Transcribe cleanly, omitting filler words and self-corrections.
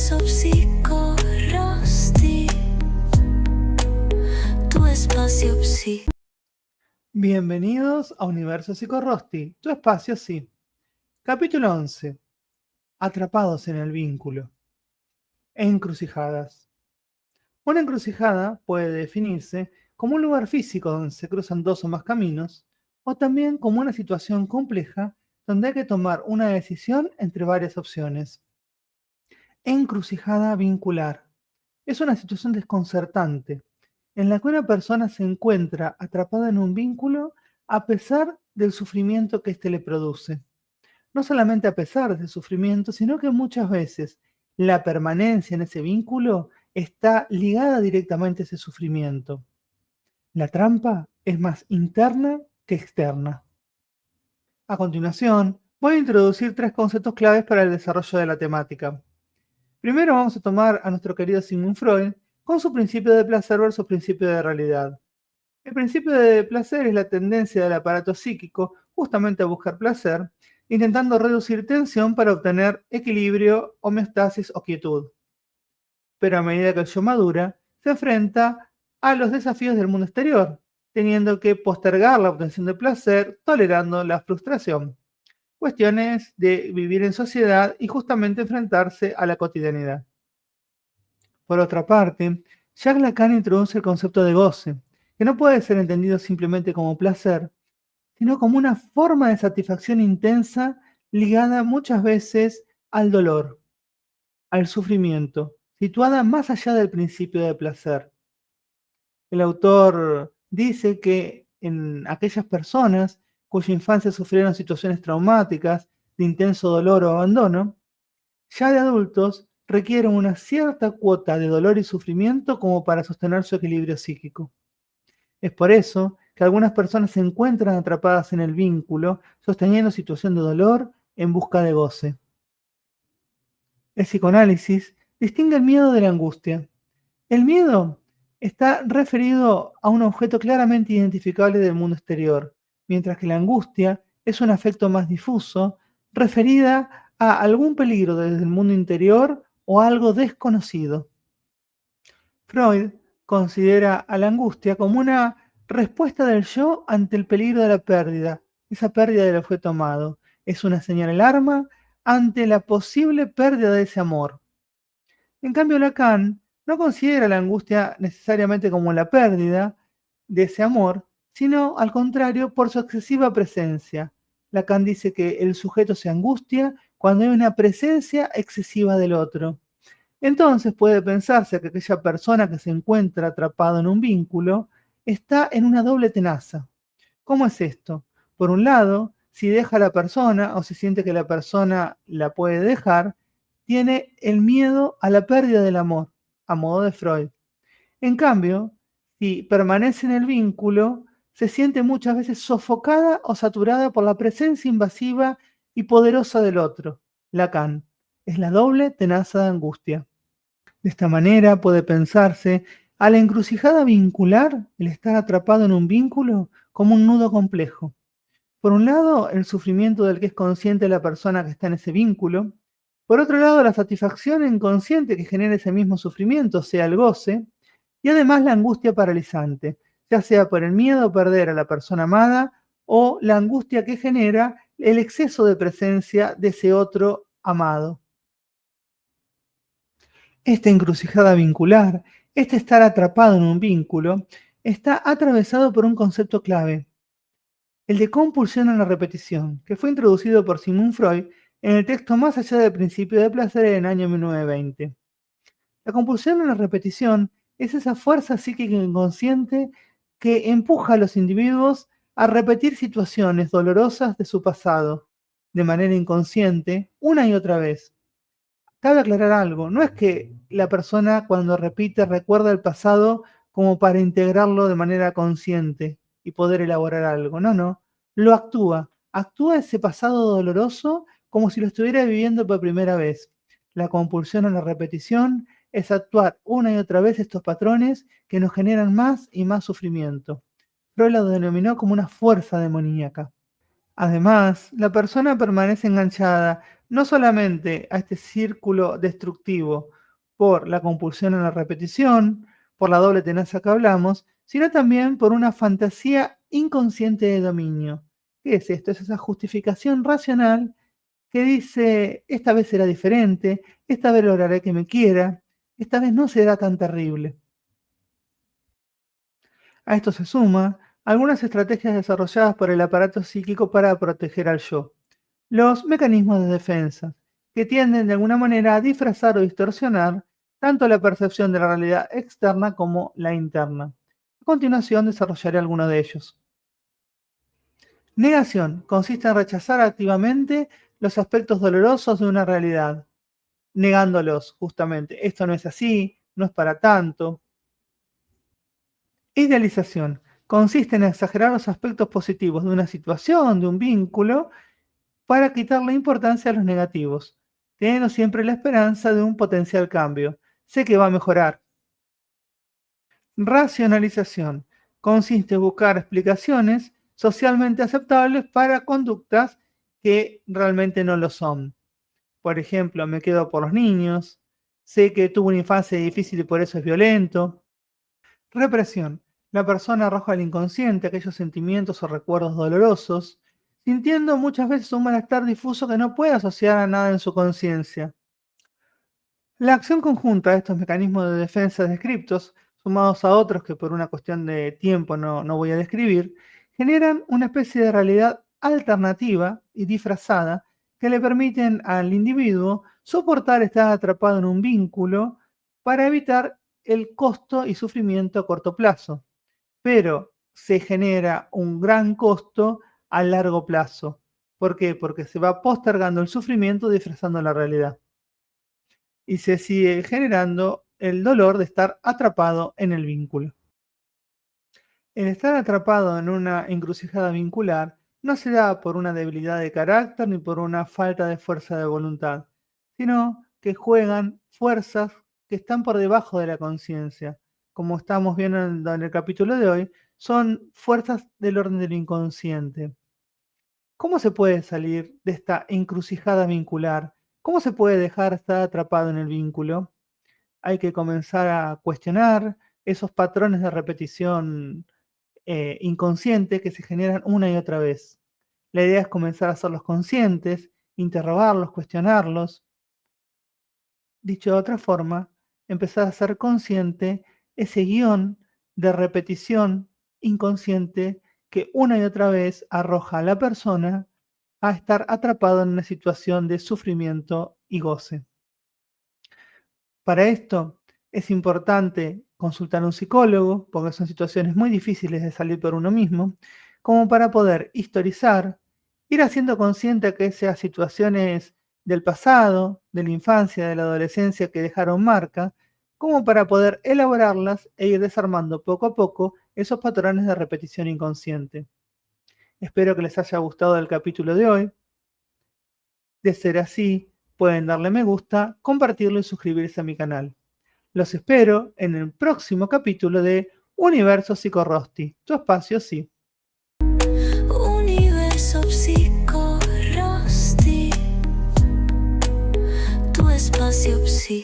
Universo Psicorrosti, tu espacio psi. Bienvenidos a Universo Psicorrosti, tu espacio sí. Capítulo 11. Atrapados en el vínculo. Encrucijadas. Una encrucijada puede definirse como un lugar físico donde se cruzan dos o más caminos, o también como una situación compleja donde hay que tomar una decisión entre varias opciones. Encrucijada vincular. Es una situación desconcertante, en la que una persona se encuentra atrapada en un vínculo a pesar del sufrimiento que éste le produce. No solamente a pesar del sufrimiento, sino que muchas veces la permanencia en ese vínculo está ligada directamente a ese sufrimiento. La trampa es más interna que externa. A continuación, voy a introducir tres conceptos claves para el desarrollo de la temática. Primero vamos a tomar a nuestro querido Sigmund Freud con su principio de placer versus principio de realidad. El principio de placer es la tendencia del aparato psíquico justamente a buscar placer, intentando reducir tensión para obtener equilibrio, homeostasis o quietud. Pero a medida que el yo madura, se enfrenta a los desafíos del mundo exterior, teniendo que postergar la obtención de placer, tolerando la frustración. Cuestiones de vivir en sociedad y justamente enfrentarse a la cotidianidad. Por otra parte, Jacques Lacan introduce el concepto de goce, que no puede ser entendido simplemente como placer, sino como una forma de satisfacción intensa ligada muchas veces al dolor, al sufrimiento, situada más allá del principio de placer. El autor dice que en aquellas personas cuya infancia sufrieron situaciones traumáticas de intenso dolor o abandono, ya de adultos requieren una cierta cuota de dolor y sufrimiento como para sostener su equilibrio psíquico. Es por eso que algunas personas se encuentran atrapadas en el vínculo, sosteniendo situación de dolor en busca de goce. El psicoanálisis distingue el miedo de la angustia. El miedo está referido a un objeto claramente identificable del mundo exterior, mientras que la angustia es un afecto más difuso, referida a algún peligro desde el mundo interior o algo desconocido. Freud considera a la angustia como una respuesta del yo ante el peligro de la pérdida, esa pérdida del objeto amado. Es una señal alarma ante la posible pérdida de ese amor. En cambio, Lacan no considera la angustia necesariamente como la pérdida de ese amor, sino al contrario por su excesiva presencia. Lacan dice que el sujeto se angustia cuando hay una presencia excesiva del otro. Entonces puede pensarse que aquella persona que se encuentra atrapado en un vínculo está en una doble tenaza. ¿Cómo es esto? Por un lado, si deja a la persona o si siente que la persona la puede dejar, tiene el miedo a la pérdida del amor, a modo de Freud. En cambio, si permanece en el vínculo, se siente muchas veces sofocada o saturada por la presencia invasiva y poderosa del otro. Lacan. Es la doble tenaza de angustia. De esta manera puede pensarse a la encrucijada vincular, el estar atrapado en un vínculo, como un nudo complejo. Por un lado, el sufrimiento del que es consciente la persona que está en ese vínculo. Por otro lado, la satisfacción inconsciente que genera ese mismo sufrimiento, sea el goce. Y además la angustia paralizante, ya sea por el miedo a perder a la persona amada o la angustia que genera el exceso de presencia de ese otro amado. Esta encrucijada vincular, este estar atrapado en un vínculo, está atravesado por un concepto clave, el de compulsión a la repetición, que fue introducido por Sigmund Freud en el texto Más allá del principio de placer en el año 1920. La compulsión a la repetición es esa fuerza psíquica inconsciente que empuja a los individuos a repetir situaciones dolorosas de su pasado, de manera inconsciente, una y otra vez. Cabe aclarar algo, no es que la persona cuando repite recuerda el pasado como para integrarlo de manera consciente y poder elaborar algo, no, lo actúa ese pasado doloroso como si lo estuviera viviendo por primera vez. La compulsión a la repetición es actuar una y otra vez estos patrones que nos generan más y más sufrimiento. Freud lo denominó como una fuerza demoníaca. Además, la persona permanece enganchada, no solamente a este círculo destructivo por la compulsión a la repetición, por la doble tenaza que hablamos, sino también por una fantasía inconsciente de dominio. ¿Qué es esto? Es esa justificación racional que dice, esta vez será diferente, esta vez lograré que me quiera, esta vez no será tan terrible. A esto se suma algunas estrategias desarrolladas por el aparato psíquico para proteger al yo. Los mecanismos de defensa, que tienden de alguna manera a disfrazar o distorsionar tanto la percepción de la realidad externa como la interna. A continuación desarrollaré algunos de ellos. Negación consiste en rechazar activamente los aspectos dolorosos de una realidad, negándolos justamente. Esto no es así, no es para tanto. Idealización consiste en exagerar los aspectos positivos de una situación, de un vínculo, para quitarle importancia a los negativos, teniendo siempre la esperanza de un potencial cambio. Sé que va a mejorar. Racionalización consiste en buscar explicaciones socialmente aceptables para conductas que realmente no lo son. Por ejemplo, me quedo por los niños, sé que tuvo una infancia difícil y por eso es violento. Represión. La persona arroja al inconsciente aquellos sentimientos o recuerdos dolorosos, sintiendo muchas veces un malestar difuso que no puede asociar a nada en su conciencia. La acción conjunta de estos mecanismos de defensa descriptos, sumados a otros que por una cuestión de tiempo no voy a describir, generan una especie de realidad alternativa y disfrazada que le permiten al individuo soportar estar atrapado en un vínculo para evitar el costo y sufrimiento a corto plazo. Pero se genera un gran costo a largo plazo. ¿Por qué? Porque se va postergando el sufrimiento disfrazando la realidad. Y se sigue generando el dolor de estar atrapado en el vínculo. El estar atrapado en una encrucijada vincular no se da por una debilidad de carácter ni por una falta de fuerza de voluntad, sino que juegan fuerzas que están por debajo de la conciencia. Como estamos viendo en el capítulo de hoy, son fuerzas del orden del inconsciente. ¿Cómo se puede salir de esta encrucijada vincular? ¿Cómo se puede dejar estar atrapado en el vínculo? Hay que comenzar a cuestionar esos patrones de repetición inconsciente que se generan una y otra vez. La idea es comenzar a hacerlos conscientes, interrogarlos, cuestionarlos. Dicho de otra forma, empezar a ser consciente ese guión de repetición inconsciente que una y otra vez arroja a la persona a estar atrapado en una situación de sufrimiento y goce. Para esto es importante consultar a un psicólogo, porque son situaciones muy difíciles de salir por uno mismo, como para poder historizar, ir haciendo consciente que esas situaciones del pasado, de la infancia, de la adolescencia que dejaron marca, como para poder elaborarlas e ir desarmando poco a poco esos patrones de repetición inconsciente. Espero que les haya gustado el capítulo de hoy. De ser así, pueden darle me gusta, compartirlo y suscribirse a mi canal. Los espero en el próximo capítulo de Universo Psicorrosti, tu espacio sí. Universo Psicorrosti, tu espacio psi.